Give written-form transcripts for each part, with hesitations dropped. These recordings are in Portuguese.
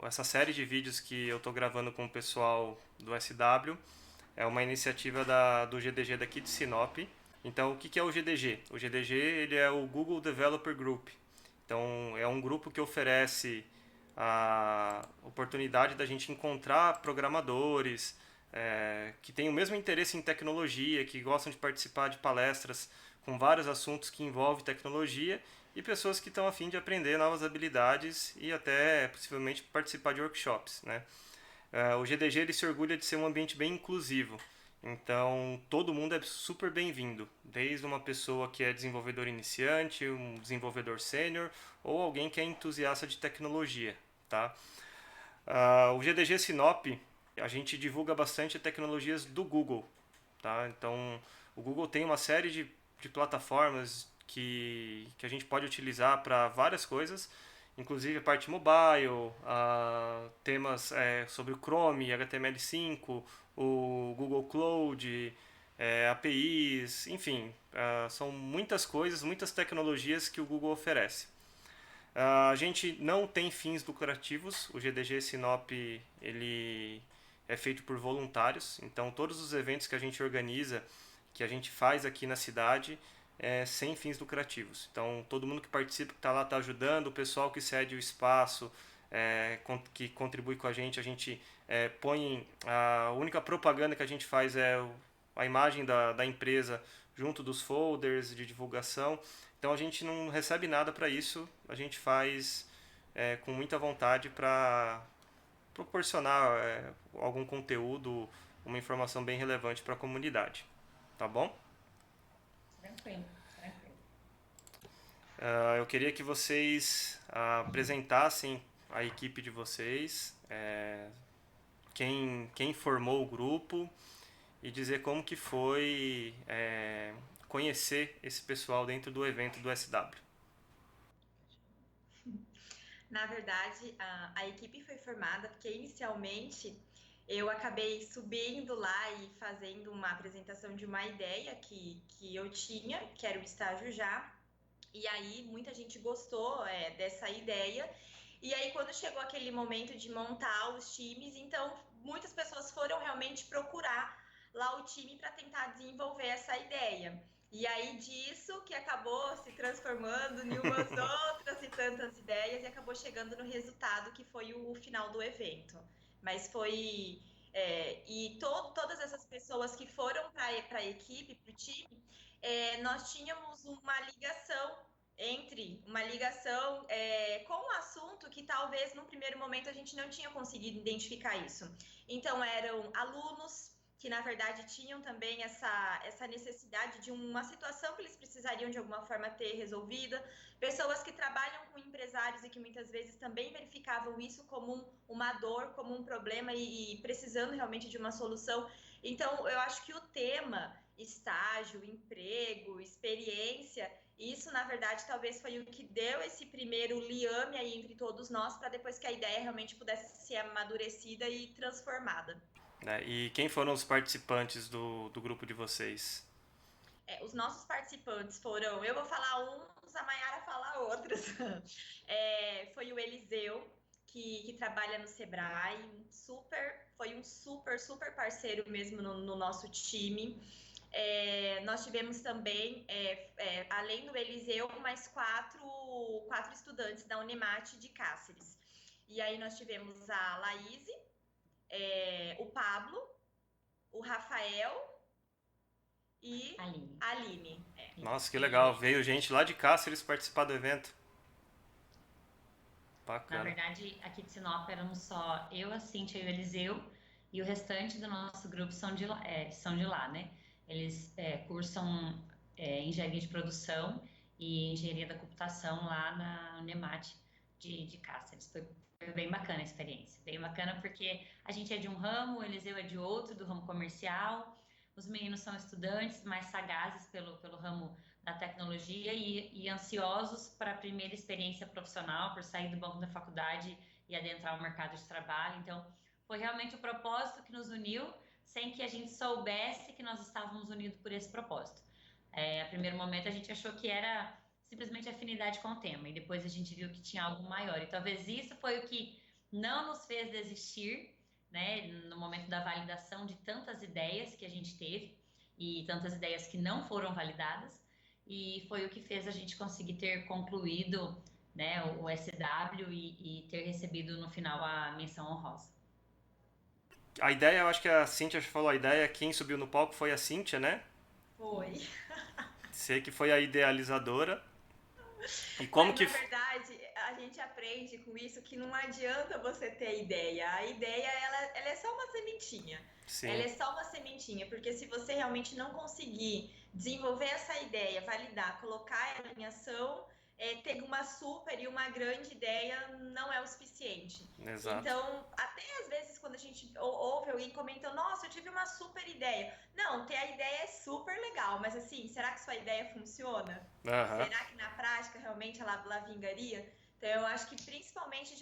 essa série de vídeos que eu estou gravando com o pessoal do SW é uma iniciativa do GDG daqui de Sinop. Então, o que é o GDG? O GDG ele é o Google Developer Group. Então, é um grupo que oferece a oportunidade da gente encontrar programadores que têm o mesmo interesse em tecnologia, que gostam de participar de palestras com vários assuntos que envolvem tecnologia e pessoas que estão a fim de aprender novas habilidades e até possivelmente participar de workshops, né? O GDG ele se orgulha de ser um ambiente bem inclusivo. Então, todo mundo é super bem-vindo, desde uma pessoa que é desenvolvedor iniciante, um desenvolvedor sênior ou alguém que é entusiasta de tecnologia, tá? O GDG Sinop, a gente divulga bastante tecnologias do Google, tá? Então, o Google tem uma série de plataformas que a gente pode utilizar para várias coisas, inclusive a parte mobile, temas sobre o Chrome, HTML5, o Google Cloud, APIs, enfim, são muitas coisas, muitas tecnologias que o Google oferece. A gente não tem fins lucrativos, o GDG Sinop ele é feito por voluntários, então todos os eventos que a gente organiza, que a gente faz aqui na cidade, é sem fins lucrativos. Então todo mundo que participa, que está lá, está ajudando, o pessoal que cede o espaço, que contribui com a gente põe, a única propaganda que a gente faz é a imagem da empresa junto dos folders de divulgação. Então a gente não recebe nada para isso, a gente faz com muita vontade para proporcionar algum conteúdo, uma informação bem relevante para a comunidade. Tá bom? Tranquilo, tranquilo. Eu queria que vocês apresentassem a equipe de vocês, quem formou o grupo e dizer como que foi conhecer esse pessoal dentro do evento do SW. Na verdade, a equipe foi formada porque inicialmente eu acabei subindo lá e fazendo uma apresentação de uma ideia que eu tinha, que era o estágio já. E aí muita gente gostou dessa ideia. E aí quando chegou aquele momento de montar os times, então muitas pessoas foram realmente procurar lá o time para tentar desenvolver essa ideia. E aí disso que acabou se transformando em umas outras e tantas ideias e acabou chegando no resultado que foi o final do evento. Mas foi todas essas pessoas que foram para a equipe, para o time, nós tínhamos uma ligação com o assunto que talvez no primeiro momento a gente não tinha conseguido identificar isso. Então eram alunos que na verdade tinham também essa necessidade de uma situação que eles precisariam de alguma forma ter resolvida, pessoas que trabalham com empresários e que muitas vezes também verificavam isso como uma dor, como um problema e precisando realmente de uma solução. Então, eu acho que o tema estágio, emprego, experiência, isso na verdade talvez foi o que deu esse primeiro liame aí entre todos nós para depois que a ideia realmente pudesse ser amadurecida e transformada. Né? E quem foram os participantes do grupo de vocês? Os nossos participantes foram, eu vou falar uns, a Mayara fala outros. Foi o Eliseu, que trabalha no Sebrae, foi um super parceiro mesmo no nosso time. Nós tivemos também, além do Eliseu, mais quatro estudantes da Unemate de Cáceres. E aí nós tivemos a Laís, o Pablo, o Rafael e Aline. a Aline. Nossa, que E legal. Veio gente lá de Cáceres participar do evento. na Bacana. verdade, aqui de Sinop éramos só eu, a Cíntia e o Eliseu, e o restante do nosso grupo são de lá, né? Eles cursam engenharia de produção e engenharia da computação lá na Unemate de Cáceres. Foi bem bacana a experiência. Bem bacana porque a gente é de um ramo, o Eliseu é de outro, do ramo comercial. Os meninos são estudantes mais sagazes pelo ramo da tecnologia e ansiosos para a primeira experiência profissional, por sair do banco da faculdade e adentrar o mercado de trabalho. Então, foi realmente o propósito que nos uniu, sem que a gente soubesse que nós estávamos unidos por esse propósito. A primeiro momento a gente achou que era simplesmente afinidade com o tema, e depois a gente viu que tinha algo maior. E talvez isso foi o que não nos fez desistir, né, no momento da validação de tantas ideias que a gente teve e tantas ideias que não foram validadas, e foi o que fez a gente conseguir ter concluído, né, o SW e ter recebido no final a menção honrosa. A ideia, eu acho que a Cíntia falou a ideia, quem subiu no palco foi a Cíntia, né? Foi. Sei que foi a idealizadora. E como Mas que... na verdade, a gente aprende com isso que não adianta você ter ideia. A ideia, ela é só uma sementinha. Ela Sim, é só uma sementinha, porque se você realmente não conseguir desenvolver essa ideia, validar, colocar ela em ação, ter uma super e uma grande ideia não é o suficiente. exato. Então, até às vezes, quando a gente ouve alguém comentando, nossa, eu tive uma super ideia. Não, ter a ideia é super legal, mas assim, será que sua ideia funciona? Aham. Será que na prática realmente ela vingaria? Então, eu acho que principalmente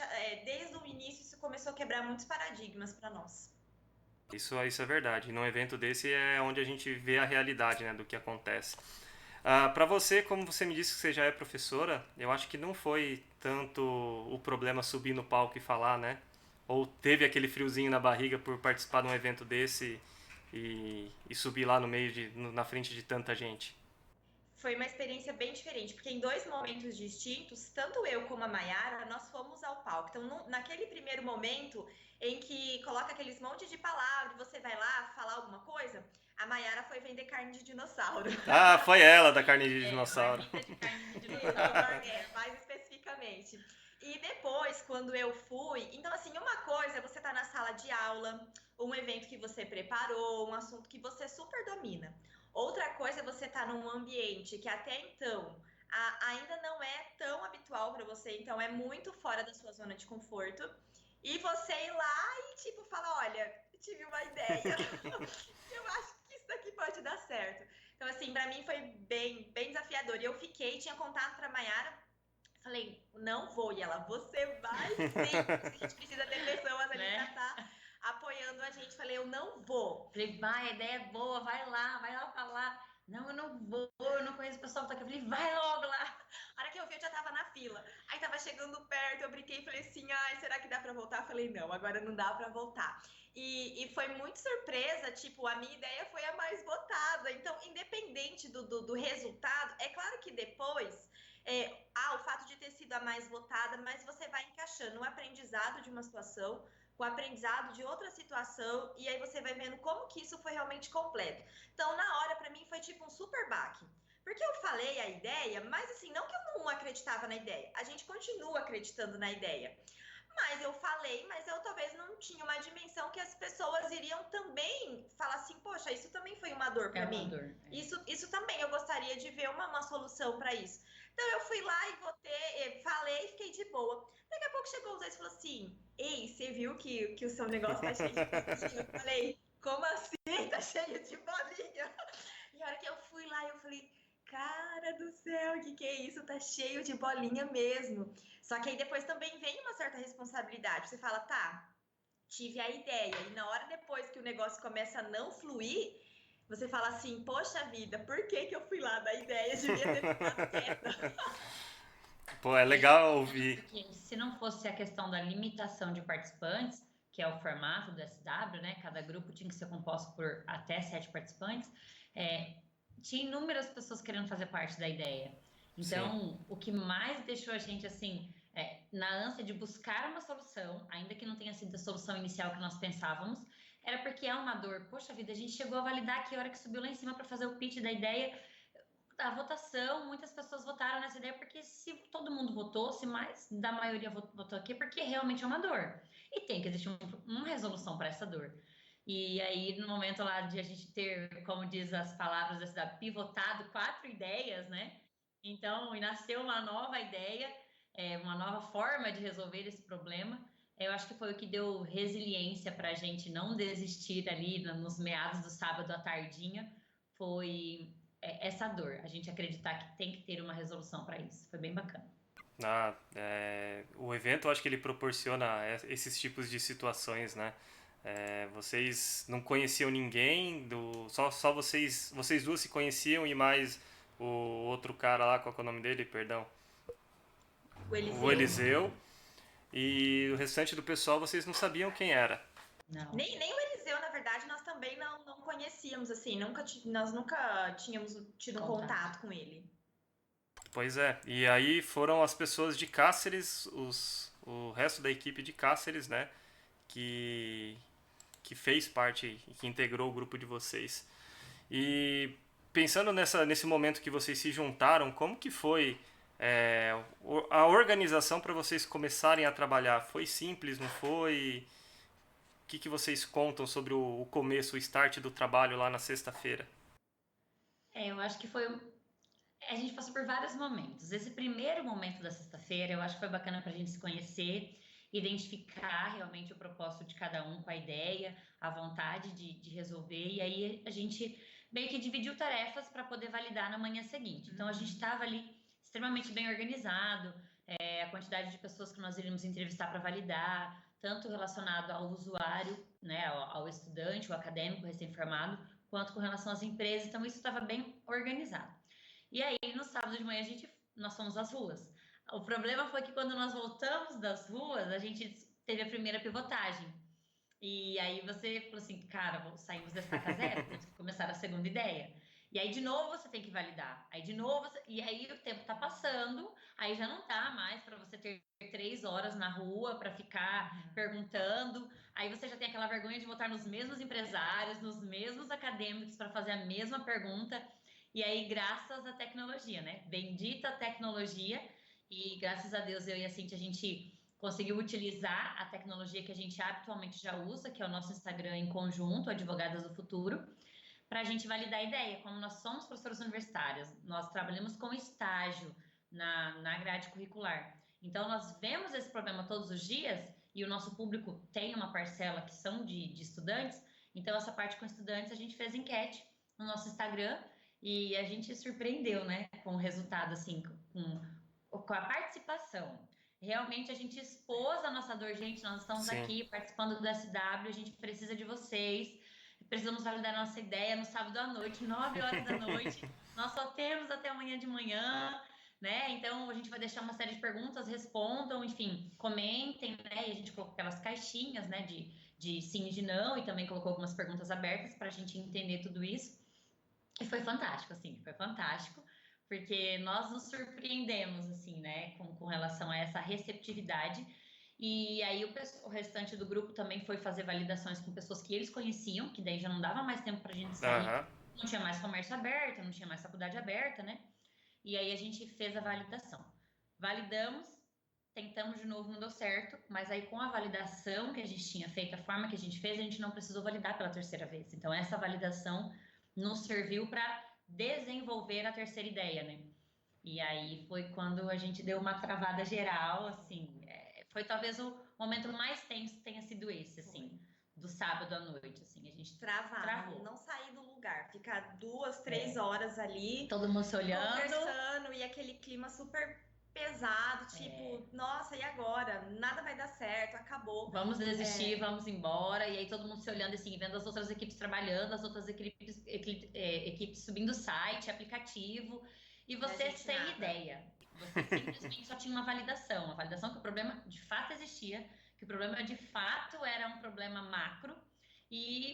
desde o início isso começou a quebrar muitos paradigmas para nós. Isso é verdade. Num evento desse é onde a gente vê a realidade, né, do que acontece. Para você, como você me disse que você já é professora, eu acho que não foi tanto o problema subir no palco e falar, né? Ou teve aquele friozinho na barriga por participar de um evento desse e subir lá no meio na frente de tanta gente. Foi uma experiência bem diferente, porque em dois momentos distintos, tanto eu como a Mayara, nós fomos ao palco. Então, naquele primeiro momento em que coloca aqueles monte de palavras, você vai lá falar alguma coisa, a Mayara foi vender carne de dinossauro. Ah, foi ela da carne de É, dinossauro. marmita de carne de Isso, dinossauro. mais especificamente. E depois, quando eu fui, então assim, uma coisa é você estar na sala de aula, um evento que você preparou, um assunto que você super domina. Outra coisa é você estar num ambiente que até então ainda não é tão habitual para você, então é muito fora da sua zona de conforto. E você ir lá e tipo falar, olha, tive uma ideia. Eu acho que isso daqui pode dar certo. Então, assim, para mim foi bem desafiador. E eu fiquei, tinha contato para Mayara, falei, não vou. E ela, você vai sim. A gente precisa ter pessoas ali para Né? estar apoiando a gente. Falei, eu não vou. Falei, vai, a ideia é boa, vai lá falar. Não, eu não vou, eu não conheço o pessoal que tá aqui. Eu falei, vai logo lá. A hora que eu vi, eu já tava na fila. Aí tava chegando perto, eu brinquei e falei assim, ai, será que dá pra voltar? Eu falei, não, agora não dá pra voltar. E foi muito surpresa, tipo, a minha ideia foi a mais votada. Então, independente do resultado, é claro que depois, o fato de ter sido a mais votada, mas você vai encaixando o aprendizado de uma situação, o aprendizado de outra situação, e aí você vai vendo como que isso foi realmente completo. Então, na hora, pra mim, foi tipo um super baque. Porque eu falei a ideia, mas assim, não que eu não acreditava na ideia. A gente continua acreditando na ideia. Mas eu falei, mas eu talvez não tinha uma dimensão que as pessoas iriam também falar assim, poxa, isso também foi uma dor É para uma mim. dor. É. Isso também eu gostaria de ver uma solução para isso. Então eu fui lá e votei, falei e fiquei de boa. Daqui a pouco chegou os dois e falou assim: Ei, você viu que o seu negócio tá cheio de bolinha? Eu falei, como assim? Tá cheio de bolinha? E a hora que eu fui lá, eu falei, cara do céu, que é isso? Tá cheio de bolinha mesmo. Só que aí depois também vem uma certa responsabilidade. Você fala, tá, tive a ideia. E na hora depois que o negócio começa a não fluir, você fala assim, poxa vida, por que eu fui lá da ideia? Devia ter ficado quieta. Pô, é legal Principalmente ouvir. porque se não fosse a questão da limitação de participantes, que é o formato do SW, né? Cada grupo tinha que ser composto por até 7 participantes. Tinha inúmeras pessoas querendo fazer parte da ideia. Sim. Então, o que mais deixou a gente assim, na ânsia de buscar uma solução, ainda que não tenha sido a solução inicial que nós pensávamos, era porque é uma dor. Poxa vida, a gente chegou a validar que a hora que subiu lá em cima para fazer o pitch da ideia, a votação, muitas pessoas votaram nessa ideia porque se todo mundo votou, se mais da maioria votou aqui, porque realmente é uma dor. E tem que existir uma resolução para essa dor. E aí, no momento lá de a gente ter, como diz as palavras da cidade, pivotado 4 ideias, né? Então, e nasceu uma nova ideia, uma nova forma de resolver esse problema. Eu acho que foi o que deu resiliência para a gente não desistir ali nos meados do sábado à tardinha. Foi essa dor, a gente acreditar que tem que ter uma resolução para isso. Foi bem bacana. O evento, eu acho que ele proporciona esses tipos de situações, né? Vocês não conheciam ninguém, só vocês duas se conheciam e mais o outro cara lá, qual que é o nome dele, perdão? O O Eliseu. Eliseu. e o restante do pessoal vocês não sabiam quem era. Não. Nem o Eliseu, na verdade, nós também não conhecíamos, assim, nós nunca tínhamos tido um contato com ele. Pois é, e aí foram as pessoas de Cáceres, o resto da equipe de Cáceres, né, que fez parte, que integrou o grupo de vocês. E pensando nesse momento que vocês se juntaram, como que foi a organização para vocês começarem a trabalhar? Foi simples, não foi? O que vocês contam sobre o começo, o start do trabalho lá na sexta-feira? Eu acho que foi. A gente passou por vários momentos. Esse primeiro momento da sexta-feira, eu acho que foi bacana para a gente se conhecer, identificar realmente o propósito de cada um com a ideia, a vontade de resolver, e aí a gente meio que dividiu tarefas para poder validar na manhã seguinte. Então a gente estava ali extremamente bem organizado, a quantidade de pessoas que nós iríamos entrevistar para validar, tanto relacionado ao usuário, né, ao estudante, o acadêmico recém-formado, quanto com relação às empresas. Então isso estava bem organizado. E aí, no sábado de manhã, nós fomos às ruas. O problema foi que quando nós voltamos das ruas, a gente teve a primeira pivotagem. E aí você falou assim, cara, saímos da estaca zero, temos que começar a segunda ideia. E aí, de novo, você tem que validar. Aí, de novo, e aí o tempo tá passando, aí já não dá mais para você ter 3 horas na rua para ficar perguntando. Aí você já tem aquela vergonha de votar nos mesmos empresários, nos mesmos acadêmicos para fazer a mesma pergunta. E aí, graças à tecnologia, né? Bendita tecnologia. E graças a Deus, eu e a Cintia, a gente conseguiu utilizar a tecnologia que a gente habitualmente já usa, que é o nosso Instagram em conjunto, Advogadas do Futuro, para a gente validar a ideia. Como nós somos professoras universitárias, nós trabalhamos com estágio na grade curricular. Então, nós vemos esse problema todos os dias e o nosso público tem uma parcela que são de estudantes. Então, essa parte com estudantes, a gente fez enquete no nosso Instagram e a gente surpreendeu, né, com o resultado, assim, com a participação. Realmente a gente expôs a nossa dor, gente, nós estamos Sim. aqui participando do SW, a gente precisa de vocês, precisamos validar a nossa ideia no sábado à noite, 9 horas da noite, nós só temos até amanhã de manhã, né? Então a gente vai deixar uma série de perguntas, respondam, enfim, comentem, né? E a gente colocou aquelas caixinhas, né, de sim e de não, e também colocou algumas perguntas abertas para a gente entender tudo isso. E foi fantástico, assim, foi fantástico, porque nós nos surpreendemos, assim, né, com relação a essa receptividade. E aí o restante do grupo também foi fazer validações com pessoas que eles conheciam, que daí já não dava mais tempo pra gente sair, não tinha mais comércio aberto, não tinha mais faculdade aberta, né? E aí a gente fez a validação. Validamos, tentamos de novo, não deu certo, mas aí com a validação que a gente tinha feito, a forma que a gente fez, a gente não precisou validar pela terceira vez. Então essa validação nos serviu para desenvolver a terceira ideia, né? E aí foi quando a gente deu uma travada geral, assim, foi talvez o momento mais tenso tenha sido esse, assim, do sábado à noite, assim, a gente travou. Não sair do lugar, ficar 2, 3 horas ali, todo mundo se olhando, conversando, e aquele clima super pesado, tipo, nossa, e agora? Nada vai dar certo, acabou. Vamos desistir, vamos embora. E aí todo mundo se olhando assim, vendo as outras equipes trabalhando, as outras equipes subindo site, aplicativo, e você sem ideia. Você simplesmente só tinha uma validação. A validação que o problema de fato existia, que o problema de fato era um problema macro,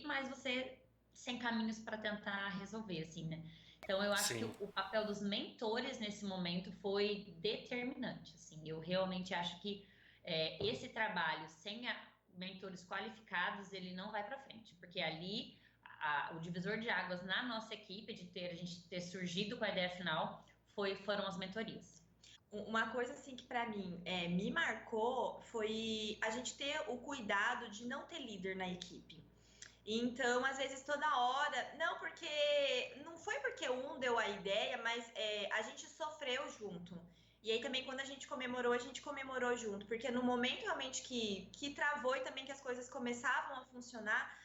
mas você sem caminhos para tentar resolver, assim, né? Então, eu acho que o papel dos mentores nesse momento foi determinante. Assim, eu realmente acho que esse trabalho sem mentores qualificados, ele não vai para frente, porque ali o divisor de águas na nossa equipe, a gente ter surgido com a ideia final, foram as mentorias. Uma coisa assim que para mim me marcou foi a gente ter o cuidado de não ter líder na equipe. Então, às vezes, toda hora. Não, não foi porque um deu a ideia, mas a gente sofreu junto. E aí também, quando a gente comemorou junto. Porque no momento realmente que travou e também que as coisas começavam a funcionar.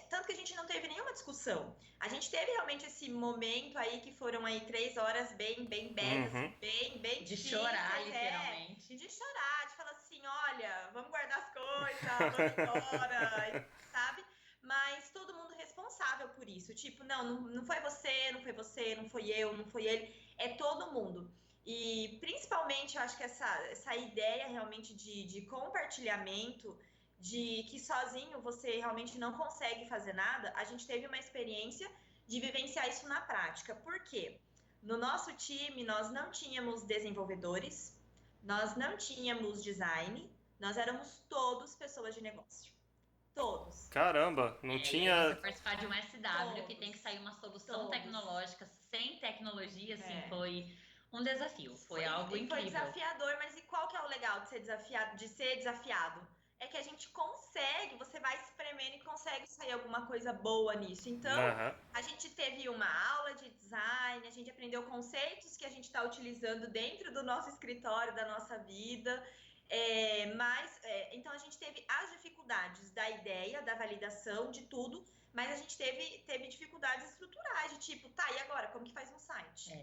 Tanto que a gente não teve nenhuma discussão. A gente teve realmente esse momento aí que foram aí 3 horas bem betas, bem de chorar, literalmente. De chorar, de falar assim, olha, vamos guardar as coisas, vamos embora, sabe? Mas todo mundo responsável por isso. Tipo, não foi você, não foi eu, não foi ele. É todo mundo. E principalmente eu acho que essa ideia realmente de compartilhamento, de que sozinho você realmente não consegue fazer nada, a gente teve uma experiência de vivenciar isso na prática. Por quê? No nosso time, nós não tínhamos desenvolvedores, nós não tínhamos design, nós éramos todos pessoas de negócio. Todos. Caramba, não E aí você tinha. participar de um SW que tem que Todos. sair uma solução Todos. tecnológica sem tecnologia, assim, É. foi um desafio, foi algo E foi incrível. desafiador, mas e qual que é o legal de ser desafiado? É que a gente consegue, você vai espremendo e consegue sair alguma coisa boa nisso. Então, Aham. a gente teve uma aula de design, a gente aprendeu conceitos que a gente está utilizando dentro do nosso escritório, da nossa vida. Então a gente teve as dificuldades da ideia, da validação, de tudo, mas a gente teve dificuldades estruturais, de tipo, tá, e agora? Como que faz um site?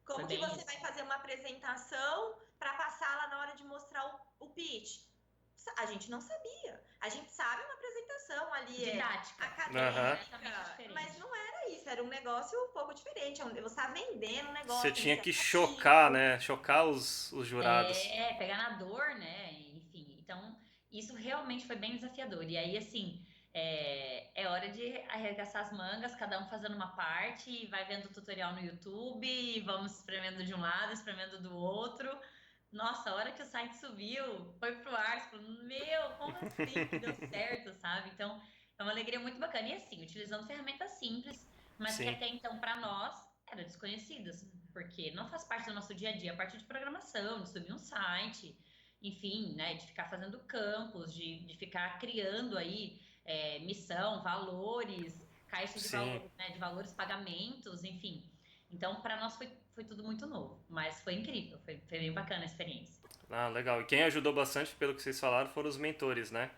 Como que você vai fazer uma apresentação para passar lá na hora de mostrar o pitch? A gente não sabia. A gente sabe uma apresentação ali didática, acadêmica, mas não era isso. Era um negócio um pouco diferente. Você estava vendendo um negócio. Você tinha que chocar, né? Chocar os jurados. Pegar na dor, né? Enfim, então isso realmente foi bem desafiador. E aí, assim, é hora de arregaçar as mangas, cada um fazendo uma parte, vai vendo o tutorial no YouTube, e vamos espremendo de um lado, espremendo do outro. Nossa, a hora que o site subiu, foi pro ar, você falou, meu, como assim que deu certo, sabe? Então, é uma alegria muito bacana. E assim, utilizando ferramentas simples, mas Sim. que até então, para nós, eram desconhecidas, porque não faz parte do nosso dia a dia, a parte de programação, de subir um site, enfim, né, de ficar fazendo campos, de ficar criando aí missão, valores, caixa de valores, pagamentos, enfim. Então, para nós foi tudo muito novo, mas foi incrível, foi bem bacana a experiência. Ah, legal. E quem ajudou bastante, pelo que vocês falaram, foram os mentores, né?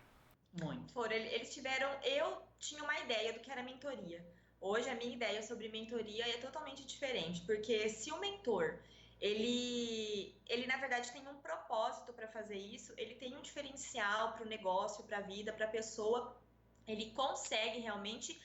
Muito. Eles tiveram. Eu tinha uma ideia do que era mentoria. Hoje a minha ideia sobre mentoria é totalmente diferente, porque se o mentor ele na verdade tem um propósito para fazer isso, ele tem um diferencial para o negócio, para a vida, para a pessoa, ele consegue realmente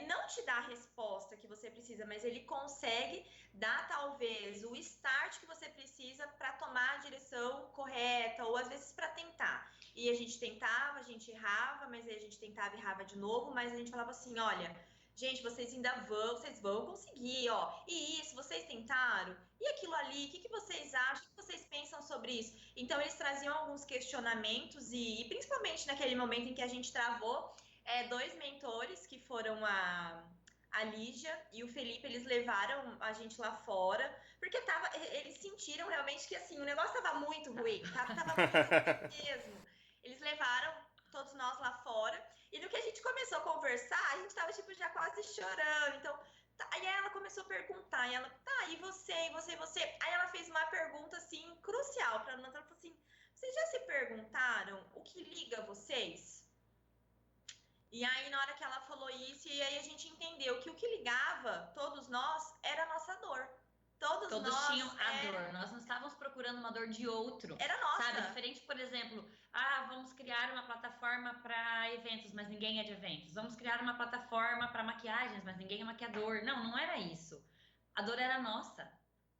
não te dar a resposta que você precisa, mas ele consegue dar talvez o start que você precisa para tomar a direção correta, ou às vezes para tentar. E a gente tentava, a gente errava, mas aí a gente tentava e errava de novo, mas a gente falava assim, olha, gente, vocês vão conseguir, ó. E isso, vocês tentaram? E aquilo ali, o que vocês acham? O que vocês pensam sobre isso? Então, eles traziam alguns questionamentos e principalmente naquele momento em que a gente travou, dois mentores, que foram a Lígia e o Felipe, eles levaram a gente lá fora, porque eles sentiram realmente que assim, o negócio tava muito ruim, tava muito ruim mesmo. Eles levaram todos nós lá fora, e no que a gente começou a conversar, a gente tava tipo já quase chorando, então aí ela começou a perguntar, e ela, tá, e você? Aí ela fez uma pergunta assim, crucial pra nós, ela falou assim, vocês já se perguntaram o que liga vocês? E aí, na hora que ela falou isso, e aí a gente entendeu que o que ligava todos nós era a nossa dor. Todos nós tinham a dor. Nós não estávamos procurando uma dor de outro. Era nossa. Sabe? Diferente, por exemplo, vamos criar uma plataforma para eventos, mas ninguém é de eventos. Vamos criar uma plataforma para maquiagens, mas ninguém é maquiador. Não era isso. A dor era nossa.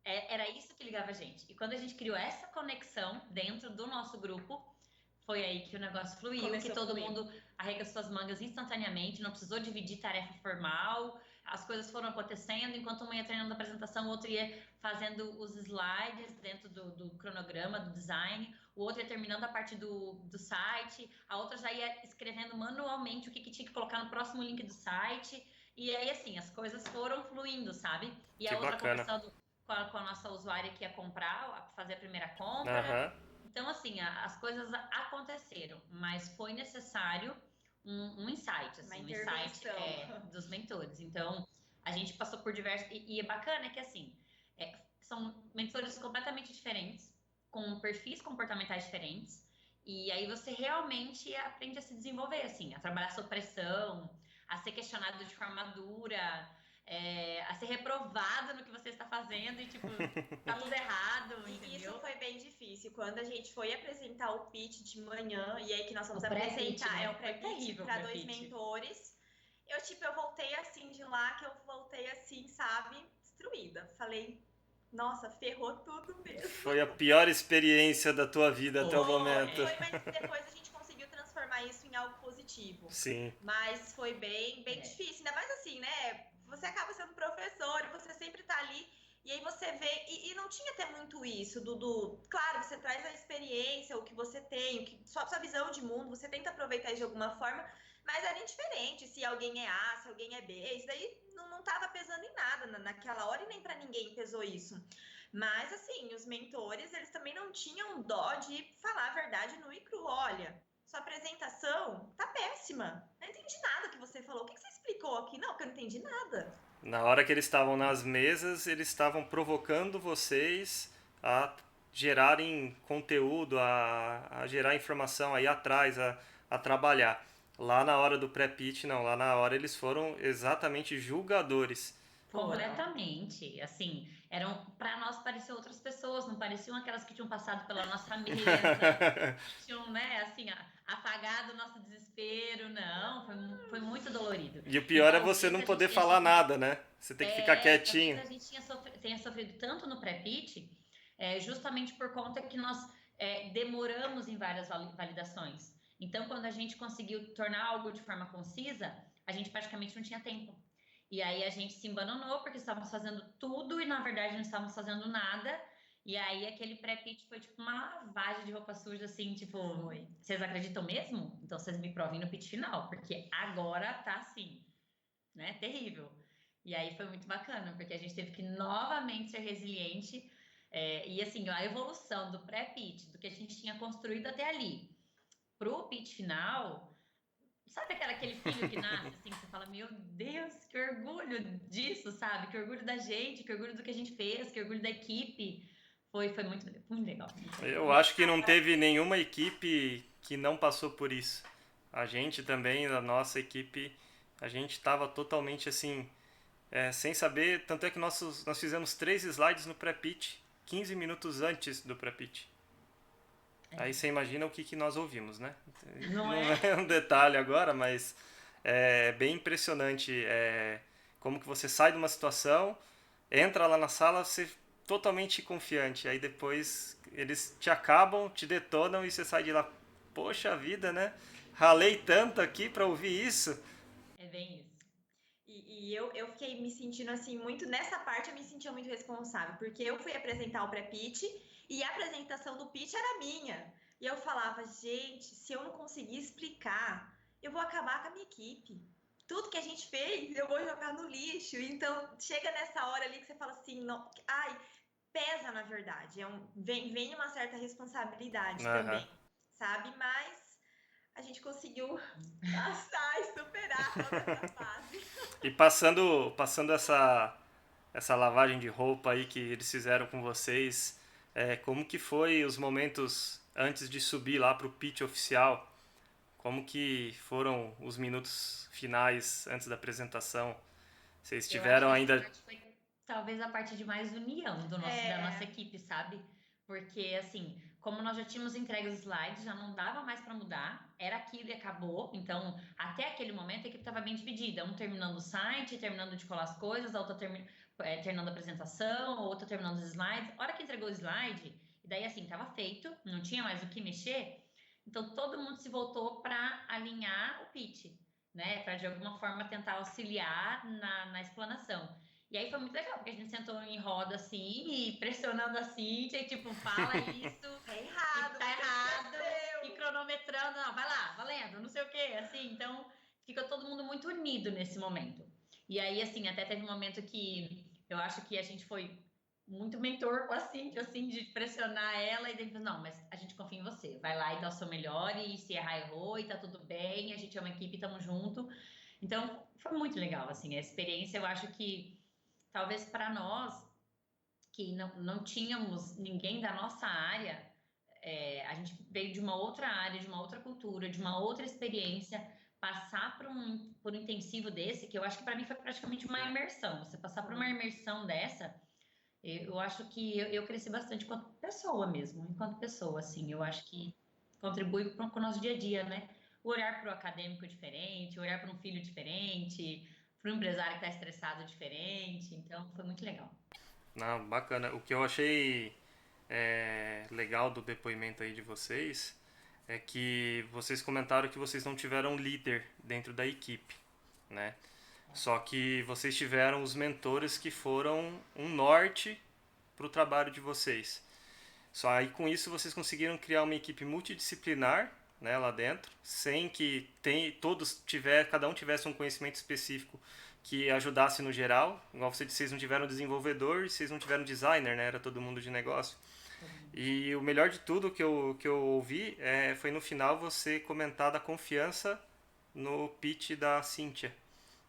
Era isso que ligava a gente. E quando a gente criou essa conexão dentro do nosso grupo, foi aí que o negócio fluiu, que todo mundo arregaçou as mangas instantaneamente, não precisou dividir tarefa formal, as coisas foram acontecendo, enquanto uma ia treinando a apresentação, o outro ia fazendo os slides dentro do cronograma, do design, o outro ia terminando a parte do site, a outra já ia escrevendo manualmente o que tinha que colocar no próximo link do site, e aí assim, as coisas foram fluindo, sabe? E a outra conversando com a nossa usuária que ia comprar, fazer a primeira compra. Então, assim, as coisas aconteceram, mas foi necessário um insight, assim, um insight dos mentores. Então, a gente passou por diversos... E é bacana que, assim, são mentores completamente diferentes, com perfis comportamentais diferentes, e aí você realmente aprende a se desenvolver, assim, a trabalhar sob pressão, a ser questionado de forma dura, a ser reprovado no que você está fazendo e, tipo, tá tudo errado, entendeu? Isso foi bem difícil. Quando a gente foi apresentar o pitch de manhã, e aí que nós vamos apresentar, o pré-pitch para dois mentores, eu voltei assim de lá, que eu voltei assim, sabe, destruída. Falei, nossa, ferrou tudo mesmo. Foi a pior experiência da tua vida até o momento. Foi, mas depois a gente conseguiu transformar isso em algo positivo. Sim. Mas foi bem difícil. Ainda mais assim, né? Você acaba sendo professor e você sempre tá ali. E aí você vê. E não tinha até muito isso, Claro, você traz a experiência, o que você tem, sua visão de mundo, você tenta aproveitar isso de alguma forma, mas era indiferente se alguém é A, se alguém é B. Isso daí não tava pesando em nada naquela hora e nem para ninguém pesou isso. Mas, assim, os mentores, eles também não tinham dó de falar a verdade no e cru. Olha, sua apresentação tá péssima. Não entendi nada que você falou. O que você explicou aqui? Não, porque eu não entendi nada. Na hora que eles estavam nas mesas, eles estavam provocando vocês a gerarem conteúdo, a gerar informação aí atrás, a trabalhar. Lá na hora do pré-pitch, não. Lá na hora eles foram exatamente julgadores. Completamente. Assim, eram para nós pareciam outras pessoas, não pareciam aquelas que tinham passado pela nossa mesa, que tinham, né, assim, apagado o nosso desespero. Não, foi muito dolorido. E o E pior é você talvez não a poder gente tenha falar sofrido, nada, né? Você tem que ficar quietinho. talvez a gente tenha sofrido tanto no pré-pitch, justamente por conta que nós demoramos em várias validações. Então, quando a gente conseguiu tornar algo de forma concisa, a gente praticamente não tinha tempo. E aí a gente se embananou porque estávamos fazendo tudo e na verdade não estávamos fazendo nada. E aí aquele pré-pitch foi tipo uma lavagem de roupa suja, assim, tipo, vocês acreditam mesmo? Então vocês me provem no pitch final, porque agora tá assim, né? Terrível. E aí foi muito bacana, porque a gente teve que novamente ser resiliente. E assim, a evolução do pré-pitch, do que a gente tinha construído até ali, pro pitch final. Sabe aquele filho que nasce assim, que você fala, meu Deus, que orgulho disso, sabe? Que orgulho da gente, que orgulho do que a gente fez, que orgulho da equipe. Foi muito, muito legal. Muito legal. Eu acho que não teve nenhuma equipe que não passou por isso. A gente também, a nossa equipe, a gente estava totalmente assim, sem saber. Tanto é que nós fizemos 3 slides no pré-pitch, 15 minutos antes do pré-pitch. Aí você imagina o que nós ouvimos, né? Não Não é? é um detalhe agora, mas é bem impressionante como que você sai de uma situação, entra lá na sala, você totalmente confiante. Aí depois eles te acabam, te detonam e você sai de lá. Poxa vida, né? Ralei tanto aqui para ouvir isso. É bem isso. E eu fiquei me sentindo assim, muito. Nessa parte eu me sentia muito responsável, porque eu fui apresentar o pré-pitch e a apresentação do pitch era minha. E eu falava, gente, se eu não conseguir explicar, eu vou acabar com a minha equipe. Tudo que a gente fez, eu vou jogar no lixo. Então, chega nessa hora ali que você fala assim, não, ai, pesa na verdade. Vem uma certa responsabilidade Aham. também, sabe? Mas a gente conseguiu passar e superar toda essa fase. E passando essa lavagem de roupa aí que eles fizeram com vocês, como que foi os momentos antes de subir lá pro pitch oficial? Como que foram os minutos finais antes da apresentação? Vocês Eu acho tiveram que essa ainda. parte foi talvez a parte de mais união da nossa equipe, sabe? Porque, assim, como nós já tínhamos entregue os slides, já não dava mais para mudar, era aquilo e acabou. Então, até aquele momento, a equipe estava bem dividida: um terminando o site, terminando de colar as coisas, a outra terminando a apresentação, a outra terminando os slides. A hora que entregou o slide, e daí, assim, estava feito, não tinha mais o que mexer, então todo mundo se voltou para alinhar o pitch, né? Para de alguma forma tentar auxiliar na explanação. E aí foi muito legal, porque a gente sentou em roda assim, e pressionando a Cíntia, e tipo, fala isso, Tá errado, e tá errado, e cronometrando, não, vai lá, valendo, não sei o quê, assim, então fica todo mundo muito unido nesse momento. E aí, assim, até teve um momento que eu acho que a gente foi muito mentor com a Cíntia, assim, de pressionar ela, e depois, não, mas a gente confia em você, vai lá e dá o seu melhor, e se errar, errou, e tá tudo bem, a gente é uma equipe, tamo junto. Então, foi muito legal, assim, a experiência, eu acho que talvez para nós, que não tínhamos ninguém da nossa área, a gente veio de uma outra área, de uma outra cultura, de uma outra experiência, passar por um intensivo desse, que eu acho que para mim foi praticamente uma imersão. Você passar por uma imersão dessa, eu acho que eu cresci bastante enquanto pessoa mesmo, enquanto pessoa, assim, eu acho que contribui com o nosso dia a dia, né? O olhar para o acadêmico diferente, o olhar para um filho diferente, para um empresário que está estressado diferente, então foi muito legal. Não, bacana. O que eu achei legal do depoimento aí de vocês é que vocês comentaram que vocês não tiveram líder dentro da equipe, né? Só que vocês tiveram os mentores que foram um norte para o trabalho de vocês. Só aí com isso vocês conseguiram criar uma equipe multidisciplinar, né, lá dentro, sem que cada um tivesse um conhecimento específico que ajudasse no geral. Igual você disse, vocês não tiveram desenvolvedor e vocês não tiveram designer, né? Era todo mundo de negócio. E o melhor de tudo que eu ouvi foi no final você comentar da confiança no pitch da Cíntia.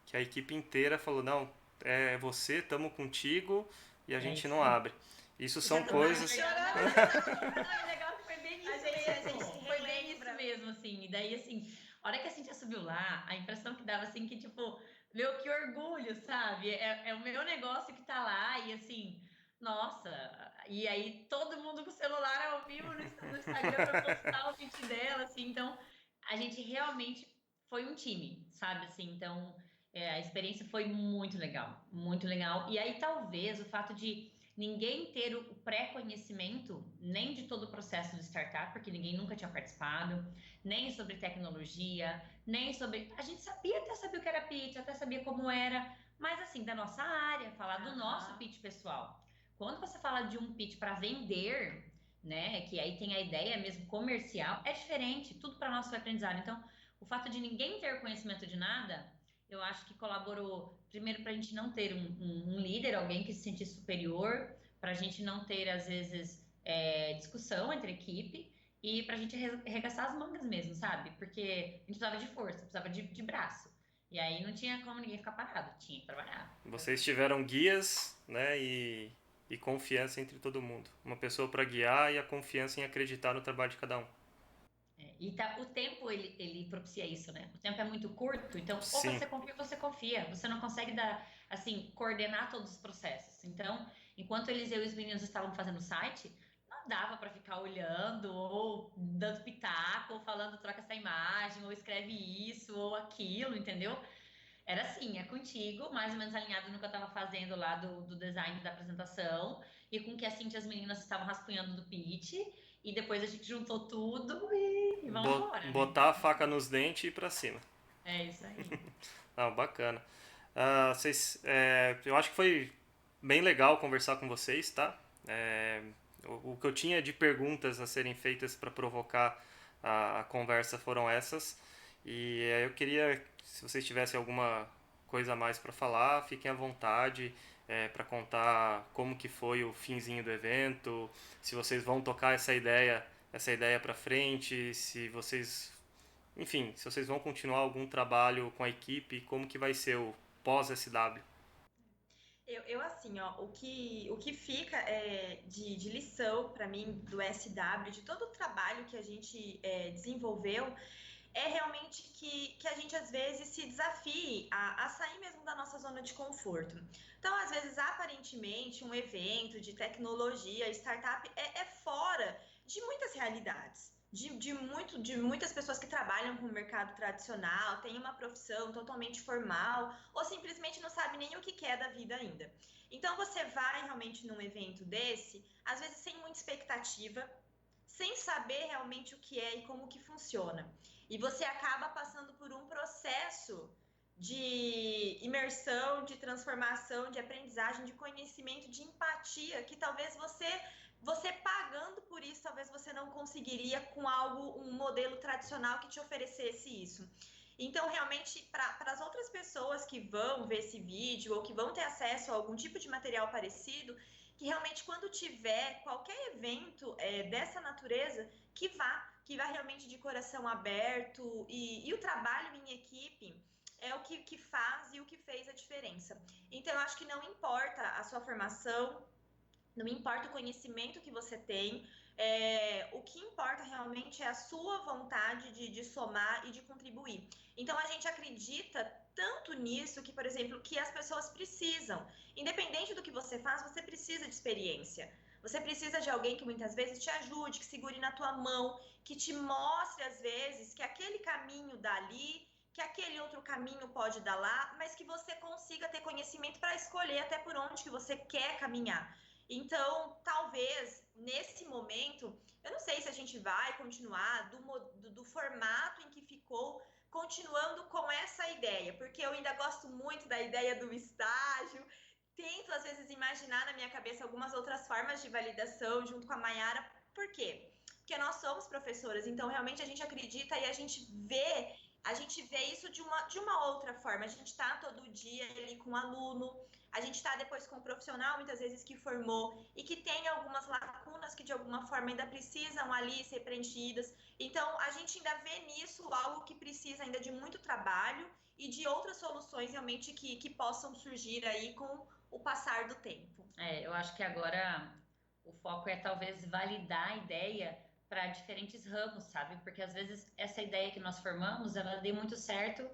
Que a equipe inteira falou, não, é você, tamo contigo e a gente isso não aí. abre. Isso são coisas... Não, legal que foi bem isso A gente mesmo. Foi bem isso relembra. mesmo, assim. E daí, assim, a hora que a Cintia subiu lá, a impressão que dava, assim, que, tipo, meu, que orgulho, sabe? É o meu negócio que tá lá e, assim, nossa. E aí, todo mundo com o celular ao vivo no Instagram pra postar o pitch dela, assim. Então, a gente realmente foi um time, sabe? Assim, então, a experiência foi muito legal. Muito legal. E aí, talvez, o fato de ninguém ter o pré-conhecimento nem de todo o processo de startup, porque ninguém nunca tinha participado, nem sobre tecnologia, nem sobre... A gente até sabia o que era pitch, até sabia como era, mas assim, da nossa área, falar do nosso pitch pessoal. Quando você fala de um pitch para vender, né, que aí tem a ideia mesmo comercial, é diferente, tudo para nós foi aprendizado. Então, o fato de ninguém ter conhecimento de nada, eu acho que colaborou, primeiro, para a gente não ter um líder, alguém que se sentisse superior, para a gente não ter, às vezes, discussão entre equipe e para a gente arregaçar as mangas mesmo, sabe? Porque a gente precisava de força, precisava de braço. E aí não tinha como ninguém ficar parado, tinha que trabalhar. Vocês tiveram guias, né, e confiança entre todo mundo. Uma pessoa para guiar e a confiança em acreditar no trabalho de cada um. E o tempo, ele propicia isso, né? O tempo é muito curto, então ou Sim. você confia. Você não consegue dar, assim, coordenar todos os processos. Então, enquanto eles e os meninos estavam fazendo o site, não dava para ficar olhando, ou dando pitaco, ou falando troca essa imagem, ou escreve isso, ou aquilo, entendeu? Era assim, é contigo, mais ou menos alinhado no que eu estava fazendo lá do design da apresentação, e com o que a Cintia e as meninas estavam rascunhando do pitch, e depois a gente juntou tudo e vamos embora, né? Botar a faca nos dentes e ir pra cima. É isso aí. Ah, bacana. Eu acho que foi bem legal conversar com vocês, tá? O que eu tinha de perguntas a serem feitas para provocar a conversa foram essas. E eu queria, se vocês tivessem alguma coisa a mais para falar, fiquem à vontade para contar como que foi o finzinho do evento, se vocês vão tocar essa ideia para frente, se vocês, enfim, se vocês vão continuar algum trabalho com a equipe, como que vai ser o pós-SW. Eu assim, ó, o que fica de lição para mim do SW, de todo o trabalho que a gente desenvolveu, é realmente que a gente às vezes se desafie a sair mesmo da nossa zona de conforto. Então, às vezes, aparentemente, um evento de tecnologia, startup, é fora de muitas realidades. De muitas pessoas que trabalham com o mercado tradicional, têm uma profissão totalmente formal, ou simplesmente não sabe nem o que quer da vida ainda. Então, você vai realmente num evento desse, às vezes sem muita expectativa, sem saber realmente o que é e como que funciona. E você acaba passando por um processo de imersão, de transformação, de aprendizagem, de conhecimento, de empatia, que talvez você pagando por isso, talvez você não conseguiria com um modelo tradicional que te oferecesse isso. Então, realmente, para as outras pessoas que vão ver esse vídeo ou que vão ter acesso a algum tipo de material parecido, que realmente quando tiver qualquer evento dessa natureza, que vá realmente de coração aberto e o trabalho em equipe é o que faz e o que fez a diferença. Então, eu acho que não importa a sua formação, não importa o conhecimento que você tem, o que importa realmente é a sua vontade de somar e de contribuir. Então, a gente acredita tanto nisso que, por exemplo, que as pessoas precisam. Independente do que você faz, você precisa de experiência. Você precisa de alguém que muitas vezes te ajude, que segure na tua mão, que te mostre, às vezes, que aquele caminho dali que aquele outro caminho pode dar lá, mas que você consiga ter conhecimento para escolher até por onde que você quer caminhar. Então, talvez, nesse momento, eu não sei se a gente vai continuar do formato em que ficou, continuando com essa ideia, porque eu ainda gosto muito da ideia do estágio, tento, às vezes, imaginar na minha cabeça algumas outras formas de validação junto com a Mayara. Por quê? Porque nós somos professoras, então realmente a gente acredita e a gente vê isso de uma outra forma. A gente está todo dia ali com o aluno, a gente está depois com o profissional, muitas vezes que formou e que tem algumas lacunas que de alguma forma ainda precisam ali ser preenchidas. Então, a gente ainda vê nisso algo que precisa ainda de muito trabalho e de outras soluções realmente que possam surgir aí com o passar do tempo. Eu acho que agora o foco é talvez validar a ideia para diferentes ramos, sabe? Porque às vezes essa ideia que nós formamos, ela dê muito certo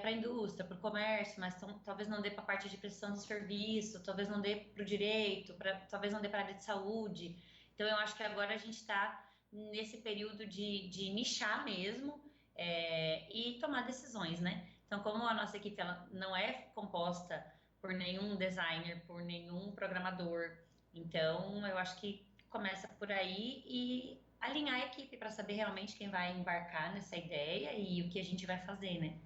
para a indústria, para o comércio, mas talvez não dê para a parte de prestação de serviço, talvez não dê para o direito, talvez não dê para a área de saúde. Então eu acho que agora a gente está nesse período de nichar mesmo e tomar decisões, né? Então, como a nossa equipe ela não é composta por nenhum designer, por nenhum programador, então eu acho que começa por aí e alinhar a equipe para saber realmente quem vai embarcar nessa ideia e o que a gente vai fazer, né?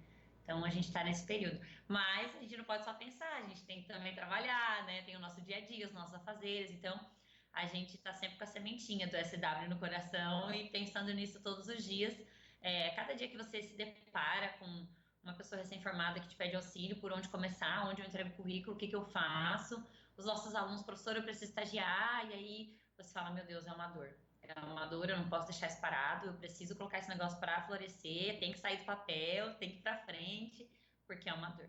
Então a gente está nesse período. Mas a gente não pode só pensar, a gente tem que também trabalhar, né? Tem o nosso dia a dia, os nossos afazeres. Então a gente está sempre com a sementinha do SW no coração e pensando nisso todos os dias. Cada dia que você se depara com uma pessoa recém-formada que te pede auxílio, por onde começar, onde eu entrego o currículo, o que eu faço. Os nossos alunos, professor, eu preciso estagiar, e aí você fala, meu Deus, é uma dor. É uma dor, eu não posso deixar isso parado, eu preciso colocar esse negócio para florescer, tem que sair do papel, tem que ir para frente, porque é uma dor.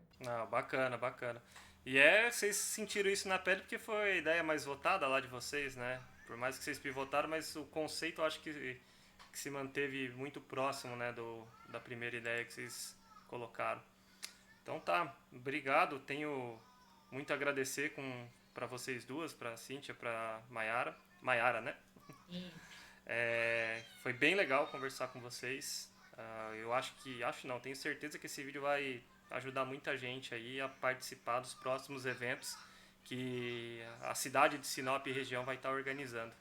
Bacana, bacana. E vocês sentiram isso na pele porque foi a ideia mais votada lá de vocês, né? Por mais que vocês pivotaram, mas o conceito eu acho que se manteve muito próximo, né, da primeira ideia que vocês colocaram. Então tá, obrigado. Tenho muito a agradecer para vocês duas, para Cíntia, para Mayara. Mayara, né? Foi bem legal conversar com vocês. Eu tenho certeza que esse vídeo vai ajudar muita gente aí a participar dos próximos eventos que a cidade de Sinop e região vai estar organizando.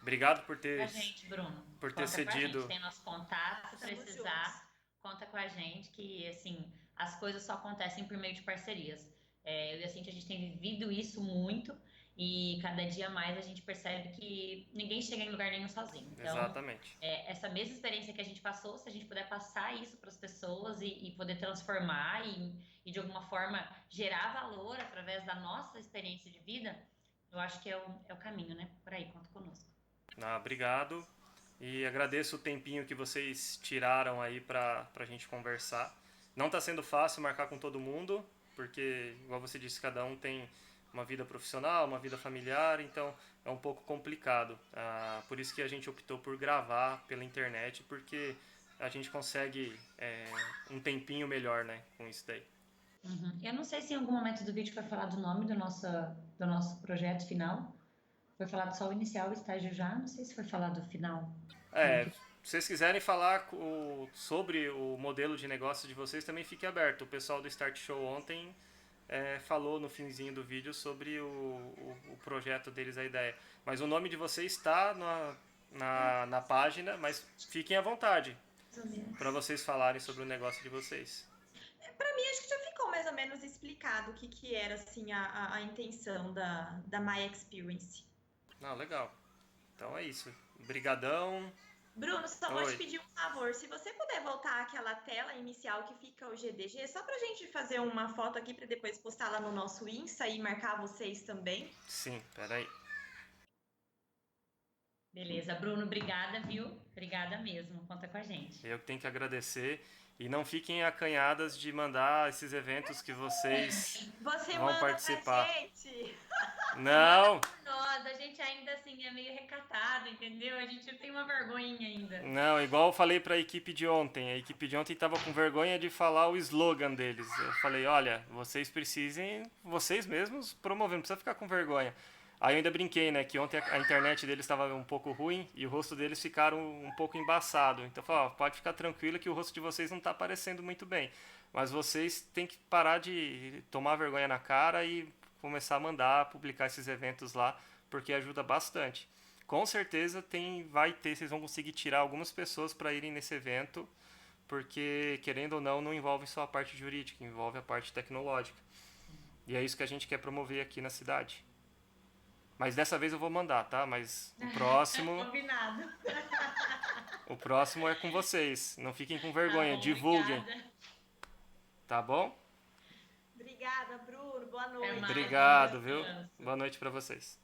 Obrigado por ter, Bruno. por ter cedido. Tem nosso contato, se precisar, conta com a gente, que assim, as coisas só acontecem por meio de parcerias. Eu e a Cintia, a gente tem vivido isso muito e cada dia mais a gente percebe que ninguém chega em lugar nenhum sozinho. Então, exatamente. Essa mesma experiência que a gente passou, se a gente puder passar isso para as pessoas e poder transformar e de alguma forma gerar valor através da nossa experiência de vida, eu acho que é o caminho, né? Por aí, conta conosco. Obrigado. E agradeço o tempinho que vocês tiraram aí pra gente conversar. Não tá sendo fácil marcar com todo mundo, porque, igual você disse, cada um tem uma vida profissional, uma vida familiar, então é um pouco complicado. Por isso que a gente optou por gravar pela internet, porque a gente consegue um tempinho melhor, né, com isso daí. Uhum. Eu não sei se em algum momento do vídeo foi falado o nome do nosso projeto final. Foi falado só o inicial, o estágio já, não sei se foi falado o final. Se vocês quiserem falar sobre o modelo de negócio de vocês, também fique aberto. O pessoal do Start Show ontem falou no finzinho do vídeo sobre o projeto deles, a ideia. Mas o nome de vocês está na página, mas fiquem à vontade para vocês falarem sobre o negócio de vocês. Para mim, acho que já ficou mais ou menos explicado o que era assim, a intenção da My Experience. Legal. Então é isso. Brigadão. Bruno, só vou te pedir um favor. Se você puder voltar àquela tela inicial que fica o GDG, só pra gente fazer uma foto aqui para depois postar lá no nosso Insta e marcar vocês também. Sim, peraí. Beleza, Bruno, obrigada, viu? Obrigada mesmo, conta com a gente. Eu que tenho que agradecer. E não fiquem acanhadas de mandar esses eventos que vocês vão participar. Pra gente. Não! Nós, a gente ainda assim é meio recatado, entendeu? A gente tem uma vergonha ainda. Não, igual eu falei pra equipe de ontem. A equipe de ontem tava com vergonha de falar o slogan deles. Eu falei, olha, vocês mesmos promover, não precisa ficar com vergonha. Aí eu ainda brinquei, né, que ontem a internet deles estava um pouco ruim e o rosto deles ficaram um pouco embaçado. Então eu falei, ó, pode ficar tranquilo que o rosto de vocês não está aparecendo muito bem. Mas vocês têm que parar de tomar vergonha na cara e começar a mandar publicar esses eventos lá, porque ajuda bastante. Com certeza vai ter, vocês vão conseguir tirar algumas pessoas para irem nesse evento, porque querendo ou não envolve só a parte jurídica, envolve a parte tecnológica. E é isso que a gente quer promover aqui na cidade. Mas dessa vez eu vou mandar, tá? Mas o próximo. Combinado. O próximo é com vocês. Não fiquem com Tá vergonha, bom, divulguem. obrigada. Tá bom? Obrigada, Bruno. Boa Até noite. mais, bom Obrigado, viu? descanso. Boa noite pra vocês.